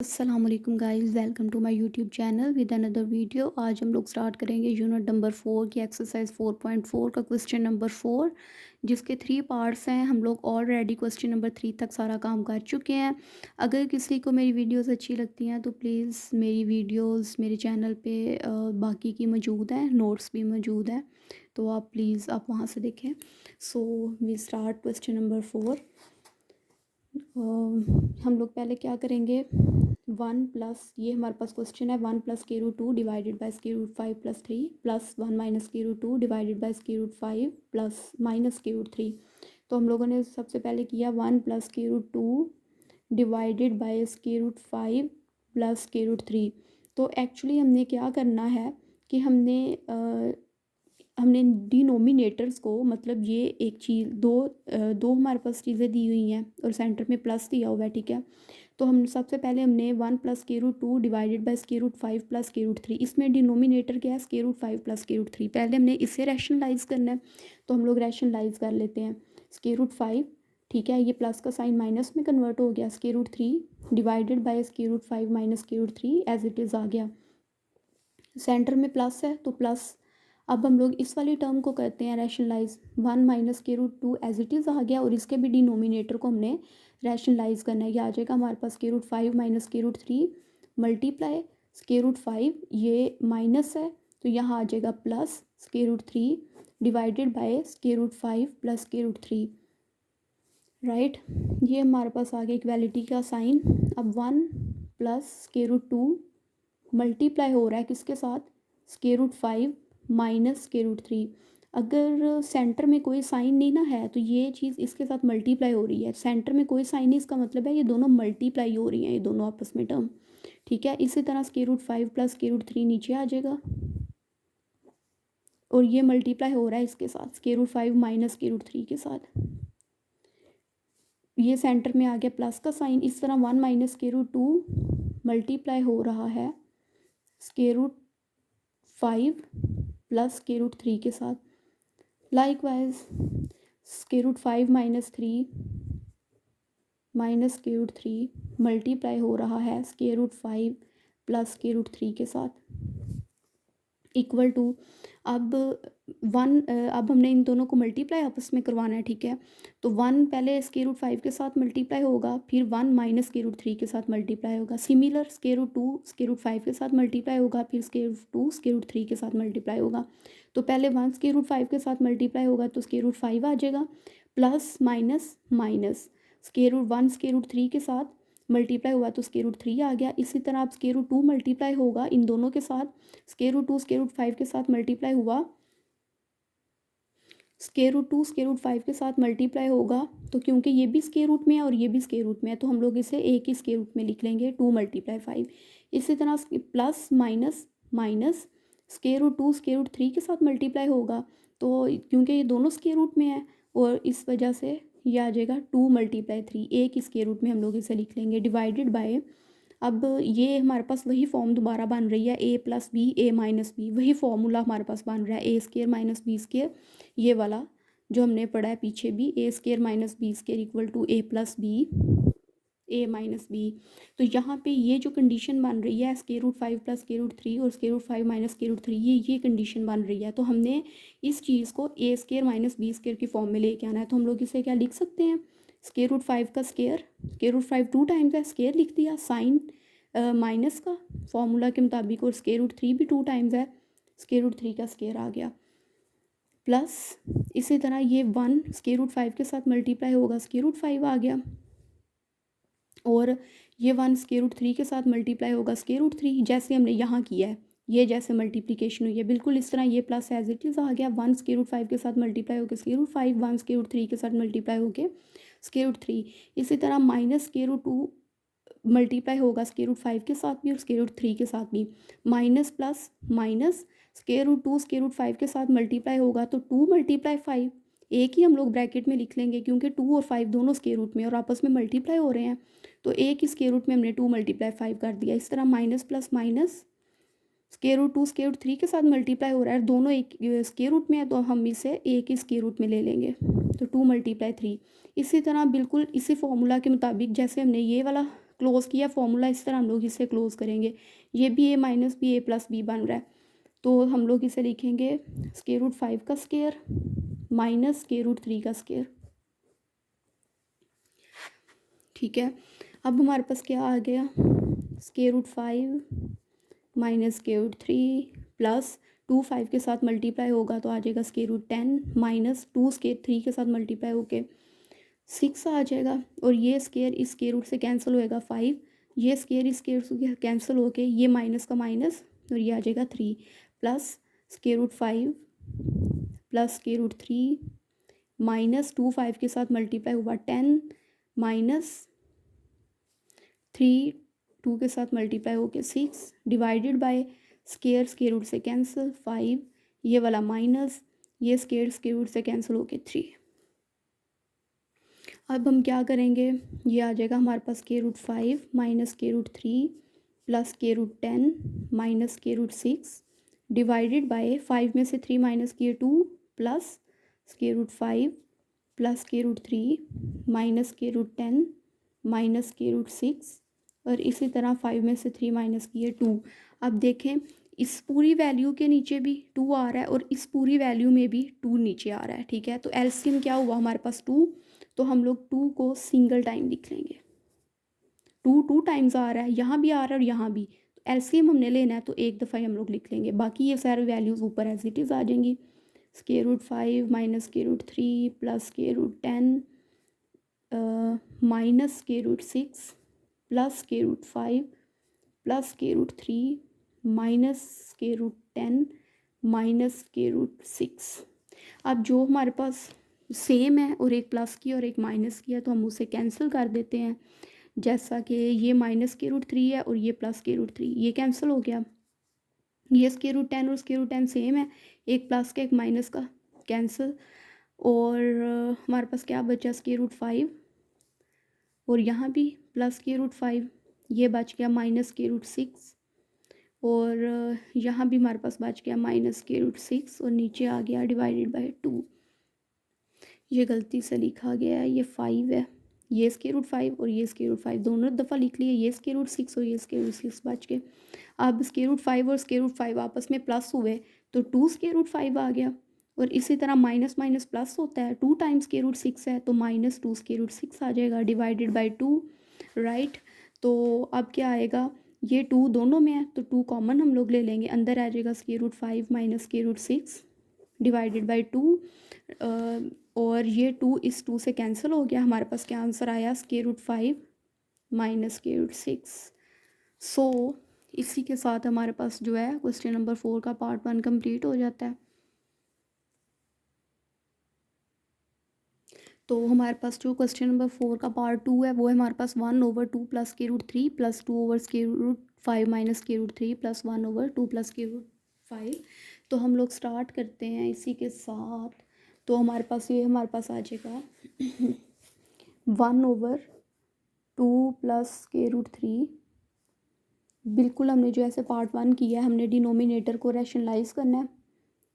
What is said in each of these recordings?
अस्सलाम वालेकुम guys, welcome to my YouTube channel with another video. आज हम लोग स्टार्ट करेंगे यूनिट नंबर 4 की एक्सरसाइज 4.4 का क्वेश्चन नंबर 4, जिसके 3 पार्ट्स हैं। हम लोग ऑलरेडी क्वेश्चन नंबर 3 तक सारा काम कर चुके हैं। अगर किसी को मेरी वीडियोस अच्छी लगती हैं तो प्लीज़ मेरी वीडियोस मेरे चैनल पे बाकी की मौजूद हैं, नोट्स भी मौजूद हैं, तो आप प्लीज़ आप वहाँ से देखें। So we start question number 4। हम लोग पहले क्या करेंगे, 1 प्लस, ये हमारे पास क्वेश्चन है, 1 + 2 divided by √5 + 3 plus 1 - 2 divided by √5 plus -3। तो हम लोगों ने सबसे पहले किया 1 + 2 डिवाइडेड बाय √5 प्लस √3। तो एक्चुअली हमने क्या करना है कि हमने डिनोमिनेटर्स को, मतलब ये एक चीज़ दो हमारे पास चीज़ें दी हुई हैं और सेंटर में प्लस दिया हुआ है, ठीक है। तो हम सबसे पहले हमने 1 + 2 डिवाइडेड बाय √5 प्लस √3, इसमें डिनोमिनेटर क्या है, √5 प्लस √3। पहले हमने इसे रैशनलाइज करना है, तो हम लोग रैशनलाइज कर लेते हैं। √5, ठीक है, ये प्लस का साइन माइनस में कन्वर्ट हो गया, √3 divided by √5 minus √3 as it is आ गया। सेंटर में प्लस है तो प्लस। अब हम लोग इस वाली टर्म को करते हैं रैशनलाइज, 1 - एज इट इज़ आ गया, और इसके भी डिनोमिनेटर को हमने रैशनलाइज करना है। ये आ जाएगा हमारे पास √5 माइनस √3 मल्टीप्लाई √5, ये माइनस है तो यहाँ आ जाएगा plus √3 divided by √5 plus √3, right. ये हमारे पास आ गया इक्वालिटी का साइन। अब 1 + √2 मल्टीप्लाई हो रहा है किसके साथ, √5 माइनस √3। अगर सेंटर में कोई साइन नहीं ना है तो ये चीज़ इसके साथ मल्टीप्लाई हो रही है। सेंटर में कोई साइन नहीं, इसका मतलब है ये दोनों मल्टीप्लाई हो रही हैं, ये दोनों आपस में टर्म, ठीक है। इसी तरह √5 प्लस √3 नीचे आ जाएगा और ये मल्टीप्लाई हो रहा है इसके साथ, √5 माइनस √3 के साथ। ये सेंटर में आ गया प्लस का साइन। इस तरह 1 - √2 मल्टीप्लाई हो रहा है √5 प्लस √3 के साथ। लाइकवाइज √5 माइनस 3 माइनस √3 मल्टीप्लाई हो रहा है √5 प्लस √3 के साथ, इक्वल टू। अब अब हमने इन दोनों को मल्टीप्लाई आपस में करवाना है, ठीक है। तो 1 पहले √5 के साथ मल्टीप्लाई होगा, फिर 1 माइनस √3 के साथ मल्टीप्लाई होगा। सिमिलर √2 √5 के साथ मल्टीप्लाई होगा, फिर √2 √3 के साथ मल्टीप्लाई होगा। तो पहले 1 √5 के साथ मल्टीप्लाई होगा तो √5 आ जाएगा, प्लस माइनस माइनस √1 √3 के साथ मल्टीप्लाई हुआ तो √3 आ गया। इसी तरह अब √2 मल्टीप्लाई होगा इन दोनों के साथ, √2 √5 के साथ मल्टीप्लाई हुआ, √2 √5 के साथ मल्टीप्लाई होगा। तो क्योंकि ये भी स्क्वायर रूट में है और ये भी स्क्वायर रूट में है तो हम लोग इसे एक ही स्क्वायर रूट में लिख लेंगे, 2 × 5। इसी तरह प्लस माइनस माइनस √2 √3 के साथ मल्टीप्लाई होगा, तो क्योंकि ये दोनों स्क्वायर रूट में है और इस वजह से ये आ जाएगा 2 × 3, एक ही स्क्वायर रूट में हम लोग इसे लिख लेंगे, डिवाइडेड बाय। अब ये हमारे पास वही फॉर्म दोबारा बन रही है, a+b a-b, वही फॉर्मूला हमारे पास बन रहा है, a² - b², ये वाला जो हमने पढ़ा है पीछे भी, a² - b² = a+b a-b। तो यहाँ पे ये जो कंडीशन बन रही है √5 प्लस √3 और √5 माइनस √3, ये कंडीशन बन रही है। तो हमने इस चीज़ को a² - b² की फॉर्म में लेके आना है। तो हम लोग इसे क्या लिख सकते हैं, √5 का स्क्वायर, √5 2 टाइम्स है, स्क्वायर लिख दिया, साइन माइनस का फॉर्मूला के मुताबिक, और √3 भी 2 टाइम्स है, √3 का स्क्वायर आ गया, प्लस इसी तरह ये 1 √5 के साथ मल्टीप्लाई होगा, √5 आ गया, और ये 1 √3 के साथ मल्टीप्लाई होगा, √3, जैसे हमने यहाँ किया है, ये जैसे मल्टीप्लिकेशन हुई है बिल्कुल इस तरह ये प्लस एज इट इज़ आ गया। 1 √5 के साथ मल्टीप्लाई होकर √5, 1 √3 के साथ मल्टीप्लाई होकर √3। इसी तरह माइनस √2 मल्टीप्लाई होगा √5 के साथ भी और √3 के साथ भी, माइनस प्लस माइनस √2 √5 के साथ मल्टीप्लाई होगा तो 2 × 5, एक ही हम लोग ब्रैकेट में लिख लेंगे क्योंकि 2 और 5 दोनों स्क्वायर रूट में और आपस में मल्टीप्लाई हो रहे हैं, तो एक ही स्क्वायर रूट में हमने 2 × 5 कर दिया। इस तरह माइनस प्लस माइनस √2 √3 के साथ मल्टीप्लाई हो रहा है, दोनों एक स्क्वायर रूट में है तो हम इसे एक ही स्क्वायर रूट में ले लेंगे, तो 2 × 3। इसी तरह बिल्कुल इसी फॉर्मूला के मुताबिक जैसे हमने ये वाला क्लोज़ किया फॉर्मूला, इस तरह हम लोग इसे क्लोज़ करेंगे। ये भी ए माइनस बी ए प्लस बी बन रहा है, तो हम लोग इसे लिखेंगे स्क्वायर रूट 5 का स्क्वायर माइनस स्क्वायर रूट 3 का स्क्वायर। ठीक है, अब हमारे पास क्या आ गया, square root 5 minus square root 3 plus 2 5 के साथ मल्टीप्लाई होगा तो आ जाएगा स्क्वायर रूट 10 माइनस 2 स्क्वायर 3 के साथ मल्टीप्लाई होके 6 आ जाएगा, और ये स्क्वायर इस स्क्वायर रूट से कैंसिल होएगा 5, ये स्क्वायर इस स्क्वायर से कैंसिल होके ये माइनस का माइनस और ये आ जाएगा 3 plus square root 5 plus square root 3 minus 2 5 के साथ मल्टीप्लाई हुआ 10 माइनस 3 2 के साथ मल्टीप्लाई होके 6 डिवाइडेड बाय स्क्वायर रूट से कैंसिल 5, ये वाला माइनस, ये स्क्वायर रूट से कैंसिल होके 3। अब हम क्या करेंगे, ये आ जाएगा हमारे पास square root 5 minus square root 3 plus square root 10 minus square root 6 divided by 5 में से 3 माइनस किए 2 plus square root 5 plus square root 3 minus square root 10 minus square root 6 और इसी तरह 5 में से 3 माइनस किए 2। अब देखें इस पूरी वैल्यू के नीचे भी 2 आ रहा है और इस पूरी वैल्यू में भी 2 नीचे आ रहा है। ठीक है, तो एलसीएम क्या हुआ हमारे पास 2, तो हम लोग 2 को सिंगल टाइम लिख लेंगे। 2 टाइम्स आ रहा है, यहाँ भी आ रहा है और यहाँ भी, तो एलसीएम हमने लेना है तो एक दफ़ा ही हम लोग लिख लेंगे, बाकी ये सारे वैल्यूज़ ऊपर एज इट इज़ आ जाएंगी। Square root 5 minus square root 3 plus square root 10 minus square root 6 plus square root 5 plus square root 3 minus square root 10 minus square root 6। अब जो हमारे पास सेम है और एक प्लस की और एक माइनस की है तो हम उसे कैंसिल कर देते हैं, जैसा कि ये माइनस स्क्वायर रूट 3 है और ये प्लस स्क्वायर रूट 3, ये कैंसिल हो गया। ये स्क्वायर रूट 10 और स्क्वायर रूट 10 सेम है, एक प्लस का एक माइनस का कैंसिल, और हमारे पास क्या बचा स्क्वायर रूट 5 और यहाँ भी प्लस स्क्वायर रूट 5, ये बच गया माइनस स्क्वायर रूट 6 और यहाँ भी हमारे पास बच गया माइनस स्क्वायर रूट 6 और नीचे आ गया डिवाइडेड बाय 2। ये गलती से लिखा गया है, ये 5 है, ये स्क्वायर रूट 5 और ये स्क्वायर रूट 5 दोनों दफ़ा लिख लिए, ये स्क्वायर रूट 6 और ये स्क्वायर रूट 6 बच गए। अब स्क्वायर रूट 5 और स्क्वायर रूट 5 आपस में प्लस हुए तो 2 स्क्वायर रूट 5 आ गया, और इसी तरह माइनस माइनस प्लस होता है, 2 टाइम्स स्क्वायर रूट 6 है तो माइनस 2 स्क्वायर रूट 6 आ जाएगा डिवाइडेड बाई 2, राइट। तो अब क्या आएगा, ये 2 दोनों में है तो 2 कॉमन हम लोग ले लेंगे, अंदर आ जाएगा square root 5 minus square root 6 divided by 2, और ये 2 इस 2 से कैंसिल हो गया, हमारे पास क्या आंसर आया square root 5 minus square root 6। So इसी के साथ हमारे पास जो है क्वेश्चन नंबर 4 का पार्ट 1 कंप्लीट हो जाता है। तो हमारे पास जो क्वेश्चन नंबर 4 का पार्ट 2 है वो है हमारे पास 1/2 plus square root 3 plus 2 square root 5 minus square root 3 plus 1/2 plus square root 5। तो हम लोग स्टार्ट करते हैं इसी के साथ, तो हमारे पास ये हमारे पास आ जाएगा 1/2 प्लस स्क्वायर रूट 3, बिल्कुल हमने जो ऐसे पार्ट 1 किया है हमने डिनोमिनेटर को रैशनलाइज करना है,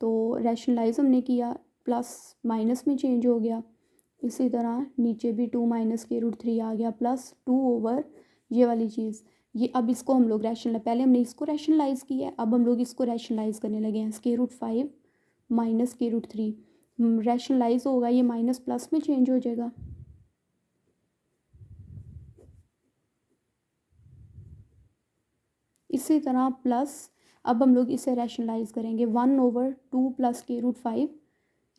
तो रैशनलाइज हमने किया, प्लस माइनस में चेंज हो गया, इसी तरह नीचे भी 2 माइनस स्क्वायर रूट 3 आ गया प्लस 2 ओवर ये वाली चीज़, ये अब इसको हम लोग पहले हमने इसको रैशनलाइज किया है, अब हम लोग इसको रैशनलाइज करने लगे हैं, square root 5 minus square root 3 rationalise होगा, ये माइनस प्लस में चेंज हो जाएगा, इसी तरह प्लस, अब हम लोग इसे रैशनलाइज करेंगे 1/2 प्लस स्क्वायर रूट 5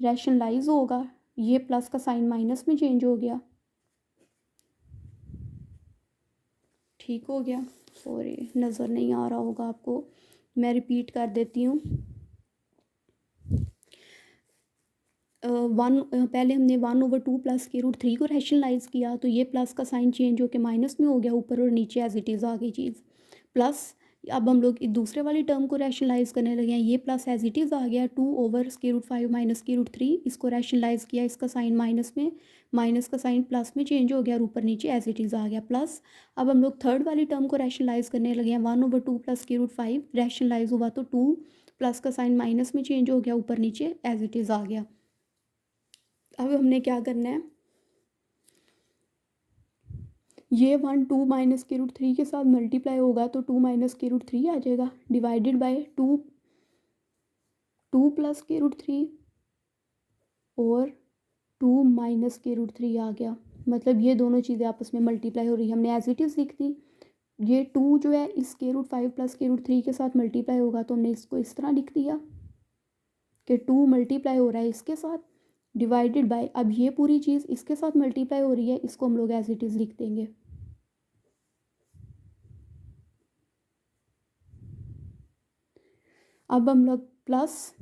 रैशनलाइज होगा, ये प्लस का साइन माइनस में चेंज हो गया, ठीक हो गया, सॉरी नज़र नहीं आ रहा होगा आपको, मैं रिपीट कर देती हूँ। पहले हमने 1/2 प्लस स्क्वायर रूट 3 को रैशनलाइज किया तो ये प्लस का साइन चेंज होकर माइनस में हो गया, ऊपर और नीचे एज इट इज़ आ गई चीज़, प्लस अब हम लोग दूसरे वाली टर्म को रैशनलाइज करने लगे हैं, ये प्लस एज इट इज़ आ गया 2/√5 माइनस स्क्वायर रूट 3, इसको रैशनलाइज किया, इसका साइन माइनस में, माइनस का साइन प्लस में चेंज हो गया और ऊपर नीचे एज इट इज़ आ गया, प्लस अब हम लोग थर्ड वाली टर्म को रैशनलाइज करने लगे हैं 1/2 प्लस स्क्वायर रूट 5 रैशनलाइज हुआ तो 2 प्लस का साइन माइनस में चेंज हो गया, ऊपर नीचे एज इट इज़ आ गया। अब हमने क्या करना है, ये 1 2 माइनस के रूट 3 के साथ मल्टीप्लाई होगा तो 2 माइनस के रूट 3 आ जाएगा, डिवाइडेड बाय 2 प्लस के रूट 3 और 2 माइनस के रूट 3 आ गया। मतलब ये दोनों चीज़ें आपस में मल्टीप्लाई हो रही है, हमने एज इट इज़ लिख दी। ये 2 जो है इस के रूट 5 प्लस के रूट 3 के साथ मल्टीप्लाई होगा तो हमने इसको इस तरह लिख दिया कि 2 मल्टीप्लाई हो रहा है इसके साथ, डिवाइडेड बाय, अब ये पूरी चीज़ इसके साथ मल्टीप्लाई हो रही है, इसको हम लोग एज इट इज़ लिख देंगे। अब हम लोग प्लस,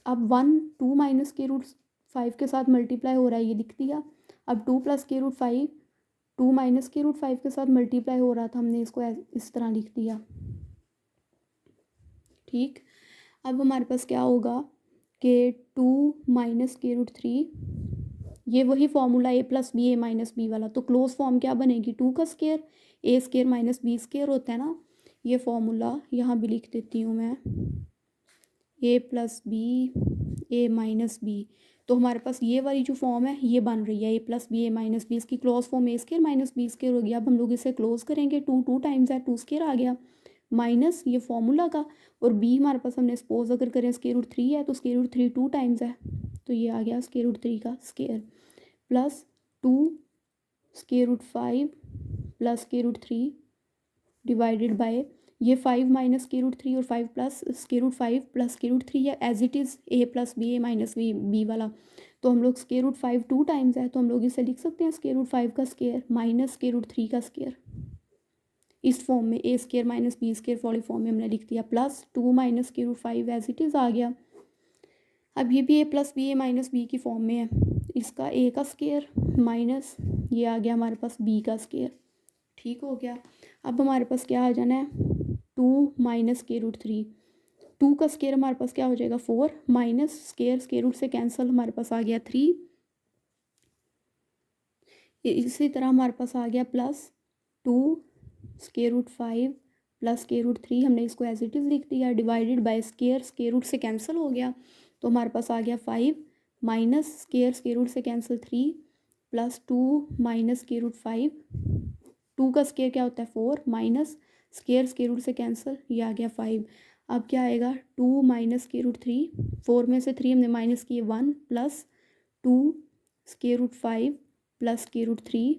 अब 1 2 माइनस के रूट 5 के साथ मल्टीप्लाई हो रहा है, ये लिख दिया। अब 2 प्लस के रूट 5 2 माइनस के रूट 5 के साथ मल्टीप्लाई हो रहा था, हमने इसको इस तरह लिख दिया। ठीक, अब हमारे पास क्या होगा कि 2 माइनस के रूट 3, ये वही formula A plus B A minus B वाला, तो क्लोज फॉर्म क्या बनेगी, 2 का स्केयर, ए स्केयर माइनस बी स्केयर होता है ना, ये फॉर्मूला यहाँ भी लिख देती हूँ मैं, ए plus B A minus B. तो हमारे पास ये वाली जो फॉर्म है ये बन रही है, ए plus B A minus B, इसकी क्लोज फॉर्म ए स्केयर माइनस बी स्केयर हो गया। अब हम लोग इसे क्लोज करेंगे, 2 2 टाइम्स है, 2 स्केयर आ गया, माइनस ये फॉर्मूला का, और बी हमारे पास हमने सपोज अगर करें स्केयर रूट 3 है तो स्केयर रूट 3 2 टाइम्स है, तो ये आ गया स्केयर रूट 3 का square, plus 2 square root 5 plus square root 3 divided by, ये 5 माइनस के रूट 3 और 5 प्लस स्केयर रूट 5 प्लस के रूट 3 है, as it is A plus B A minus B B वाला। तो हम लोग स्केयर रूट 5 2 टाइम्स है, तो हम लोग इसे लिख सकते हैं स्केयर रूट 5 का स्केयर माइनस स्केयर रूट 3 का स्केयर, इस फॉर्म में A square minus B square वाली फॉर्म में हमने लिख दिया, plus 2 minus square root 5 as it is आ गया। अब ये भी A plus B A minus B की फॉर्म में है, इसका ए का स्केयर माइनस ये आ गया हमारे पास बी का स्केयर। ठीक हो गया। अब हमारे पास क्या आ जाना है, 2 माइनस के रूट 3, 2 का स्केयर हमारे पास क्या हो जाएगा 4, माइनस स्केयर रूट से कैंसिल, हमारे पास आ गया 3, इसी तरह हमारे पास आ गया plus 2 square root 5 plus square root 3, हमने इसको एज इट इज़ लिख दिया, डिवाइडेड बाय स्केयर रूट से कैंसिल हो गया, तो हमारे पास आ गया 5 माइनस स्केयर रूट से cancel 3 plus 2 minus square root 5, 2 का स्केयर क्या होता है 4, माइनस स्केयर रूट से कैंसिल, ये आ गया 5। अब क्या आएगा 2 माइनस के रूट 3, 4 में से 3 हमने माइनस किए 1 प्लस 2 स्केयर रूट 5 प्लस के रूट 3,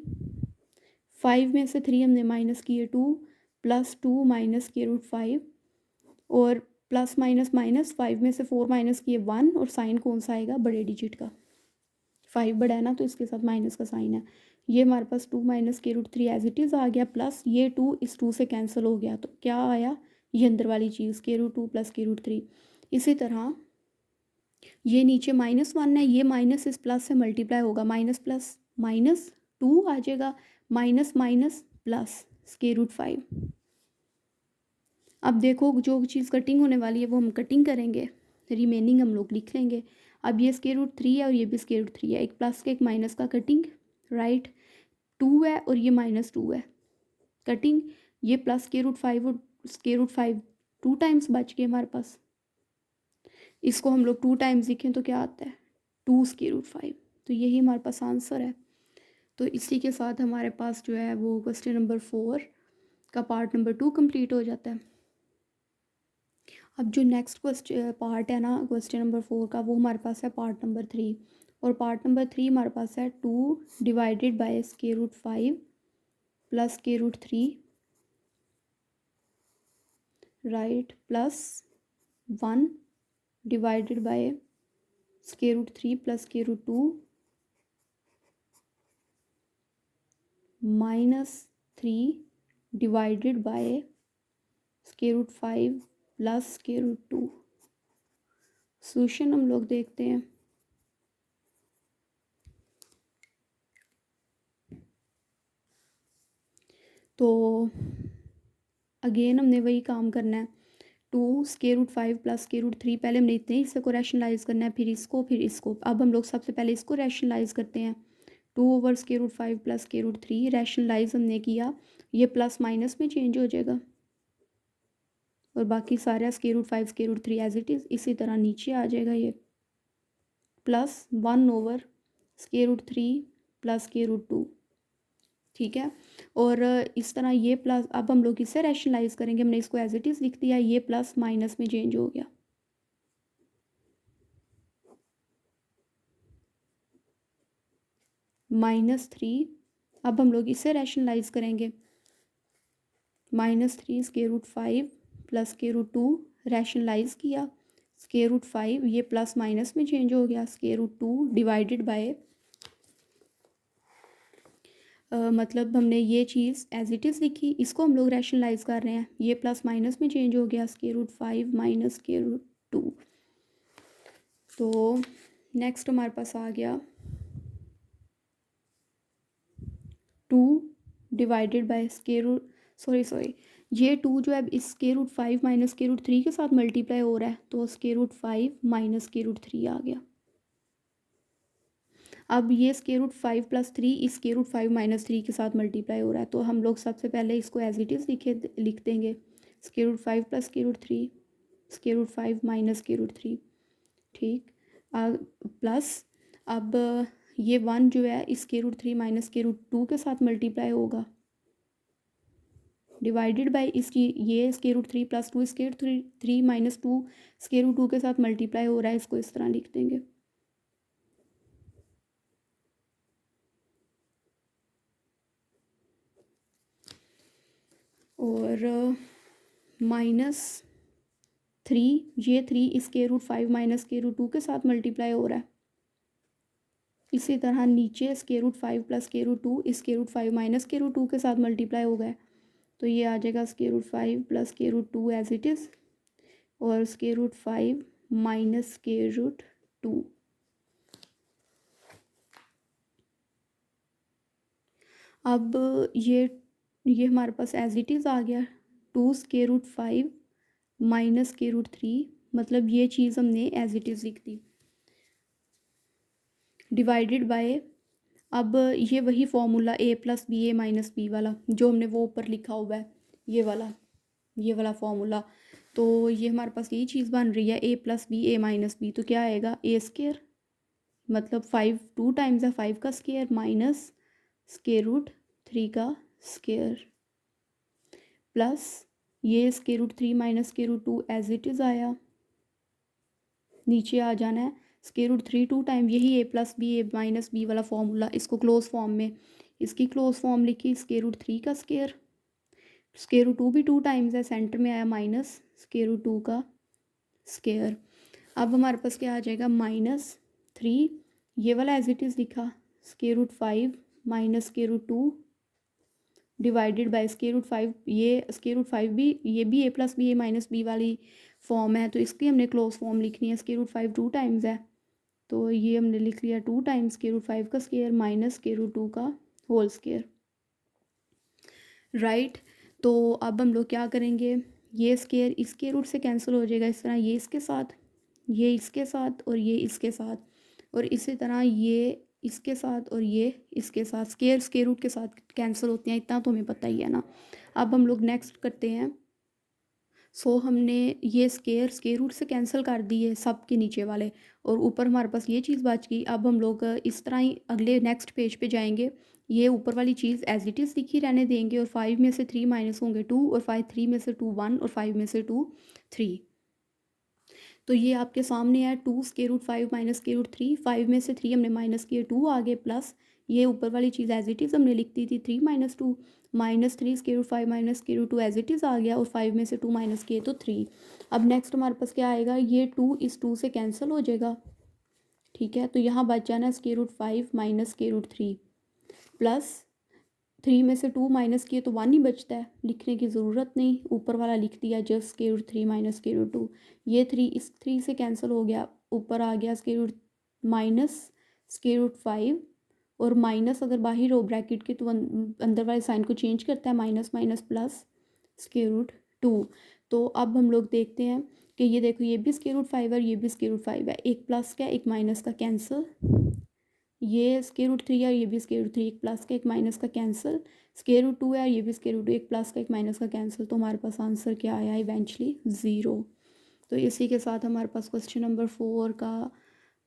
5 में से 3 हमने माइनस किए 2 प्लस 2 माइनस के रूट 5, और प्लस माइनस माइनस, 5 में से 4 माइनस किए 1, और साइन कौन सा आएगा बड़े डिजिट का, 5 बड़ा है ना तो इसके साथ माइनस का साइन है, ये हमारे पास 2 माइनस के रूट 3 एज इट इज़ आ गया, प्लस ये 2 इस 2 से कैंसिल हो गया, तो क्या आया ये अंदर वाली चीज़ के रूट 2 प्लस के रूट 3। इसी तरह ये नीचे -1 है, ये माइनस इस प्लस से मल्टीप्लाई होगा, माइनस प्लस माइनस 2 आ जाएगा, minus minus plus square root 5। अब देखो जो चीज़ कटिंग होने वाली है वो हम कटिंग करेंगे, रिमेनिंग हम लोग लिख लेंगे। अब ये स्केयर रूट 3 है और ये भी स्केयर रूट 3 है, एक प्लस का एक माइनस का कटिंग, राइट, 2 है और ये -2 है कटिंग, ये प्लस स्केयर रूट 5 और स्केयर रूट 5 2 टाइम्स बच गए हमारे पास, इसको हम लोग 2 टाइम्स लिखें तो क्या आता है 2 स्केयर रूट 5, तो यही हमारे पास आंसर है। तो इसी के साथ हमारे पास जो है वो क्वेश्चन नंबर 4 का पार्ट नंबर 2 कंप्लीट हो जाता है। अब जो नेक्स्ट क्वेश्चन पार्ट है ना क्वेश्चन नंबर 4 का, वो हमारे पास है पार्ट नंबर 3, और पार्ट नंबर 3 हमारे पास है 2 divided by square root 5 plus square root 3, right, plus 1 divided by square root 3 plus square root 2 -3 divided by square root 5 plus square root 2। Solution हम लोग देखते हैं। तो अगेन हमने वही काम करना है, 2 square root 5 plus square root 3, पहले हमने इतने हिस्से को रैशनलाइज करना है, फिर इसको फिर इसको। अब हम लोग सबसे पहले इसको रैशनलाइज करते हैं, 2 over square root 5 plus square root 3 rationalise हमने किया, ये प्लस माइनस में चेंज हो जाएगा और बाकी सारा square root 5 square root 3 as it is इसी तरह नीचे आ जाएगा, ये plus 1 over square root 3 plus square root 2, ठीक है। और इस तरह ये प्लस, अब हम लोग इसे रैशनलाइज करेंगे, हमने इसको एज इट इज़ लिख दिया, ये प्लस माइनस में चेंज हो गया, -3। अब हम लोग इसे रैशनलाइज करेंगे, -3 √5 प्लस √2 रैशनलाइज किया, √5 ये प्लस माइनस में चेंज हो गया, √2 डिवाइडेड बाय मतलब हमने ये चीज़ एज इट इज़ लिखी, इसको हम लोग रैशनलाइज कर रहे हैं, ये प्लस माइनस में चेंज हो गया, √5 माइनस √2। तो नेक्स्ट हमारे पास आ गया 2 डिवाइडेड बाय सॉरी ये 2 जो है इस √5 माइनस √3 के साथ मल्टीप्लाई हो रहा है, तो √5 माइनस √3 आ गया। अब ये √5 + 3 इस √5 - 3 के साथ मल्टीप्लाई हो रहा है, तो हम लोग सबसे पहले इसको एज इट इज़ लिख देंगे, √5 + √3 √5 माइनस √3, ठीक। प्लस अब ये 1 जो है इस √3 माइनस √2 के साथ मल्टीप्लाई होगा, डिवाइडेड बाय इसकी ये √3 + 2 √3 माइनस 2 √2 के साथ मल्टीप्लाई हो रहा है, इसको इस तरह लिख देंगे। और -3 ये 3 इस √5 माइनस √2 के साथ मल्टीप्लाई हो रहा है, इसी तरह नीचे √5 + √2 इस √5 माइनस √2 के साथ मल्टीप्लाई हो गया, तो ये आ जाएगा √5 + √2 एज इट इज़, और √5 माइनस √2। अब ये हमारे पास एज इट इज़ आ गया, 2 √5 माइनस √3, मतलब ये चीज़ हमने एज इट इज़ लिख दी, डिवाइडेड बाय, अब ये वही formula a + b a - b वाला जो हमने वो ऊपर लिखा हुआ है, ये वाला फॉर्मूला, तो ये हमारे पास यही चीज़ बन रही है, a + b a - b, तो क्या आएगा a², मतलब 5 2 टाइम्स है 5 का स्क्वायर माइनस √3 का स्क्वायर, प्लस ये √3 माइनस √2 एज इट इज़ आया, नीचे आ जाना है, √3 2 टाइम यही a + b a - b वाला फॉर्मूला, इसको क्लोज फॉर्म में, इसकी क्लोज फॉर्म लिखी, √3 का स्क्वायर, √2 भी 2 टाइम्स है, सेंटर में आया माइनस √2 का स्क्वायर। अब हमारे पास क्या आ जाएगा, -3 ये वाला एज इट इज़ लिखा, √5 माइनस √2 डिवाइडेड बाय √5, ये √5 भी ये भी a + b a - b वाली फॉर्म है, तो इसकी हमने क्लोज फॉर्म लिखनी है, √5 2 टाइम्स है, तो ये हमने लिख लिया 2 टाइम्स √5 का स्क्वायर माइनस √2 का होल स्क्वायर, राइट। तो अब हम लोग क्या करेंगे, ये स्क्वायर इसके रूट से कैंसिल हो जाएगा, इस तरह ये इसके साथ, ये इसके साथ, और ये इसके साथ, और इसी तरह ये इसके साथ और ये इसके साथ, स्क्वायर रूट के साथ कैंसिल होते हैं, इतना तो हमें पता ही है ना। अब हम लोग नेक्स्ट करते हैं, हमने ये स्क्वायर रूट से कैंसिल कर दिए सब के नीचे वाले, और ऊपर हमारे पास ये चीज़ बच गई। अब हम लोग इस तरह ही अगले नेक्स्ट पेज पे जाएंगे, ये ऊपर वाली चीज़ एज इट इज़ लिखी रहने देंगे, और 5 में से 3 माइनस होंगे 2, और 3 में से 2 1, और 5 में से 2 3, तो ये आपके सामने है 2 √5 माइनस √3, 5 में से 3 हमने माइनस किए, 2 आगे, प्लस ये ऊपर वाली चीज़ एज इट इज़ हमने लिख दी थी 3 - 2 -3 √5 माइनस √2 एज इट इज़ आ गया, और 5 में से 2 माइनस किए तो 3। अब नेक्स्ट हमारे पास क्या आएगा, ये 2 इस 2 से कैंसिल हो जाएगा, ठीक है, तो यहाँ बच जाना है √5 माइनस √3, प्लस 3 में से 2 माइनस किए तो 1 ही बचता है, लिखने की ज़रूरत नहीं, ऊपर वाला लिख दिया जस्ट √3 माइनस √2, ये 3 इस 3 से कैंसिल हो गया, ऊपर आ गया माइनस √5, और माइनस अगर बाहर हो ब्रैकेट के तो अंदर वाले साइन को चेंज करता है, माइनस माइनस प्लस √2। तो अब हम लोग देखते हैं कि ये देखो, ये भी √5 है और ये भी √5 है, एक प्लस का एक माइनस का कैंसिल, ये √3 है, ये भी √3, एक प्लस का एक माइनस का कैंसिल, √2 है, ये भी √2, एक प्लस का एक माइनस का कैंसिल, तो हमारे पास आंसर क्या आया इवेंचुअली 0। तो इसी के साथ हमारे पास क्वेश्चन नंबर 4 का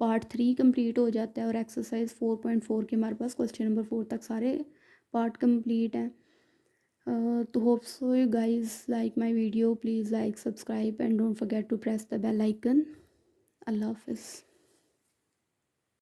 पार्ट 3 कंप्लीट हो जाता है, और एक्सरसाइज 4.4 के हमारे पास क्वेश्चन नंबर 4 तक सारे पार्ट कंप्लीट है। तो hope so you guys like my video, please like, subscribe and don't forget to press the bell icon. अल्लाह हाफिज़।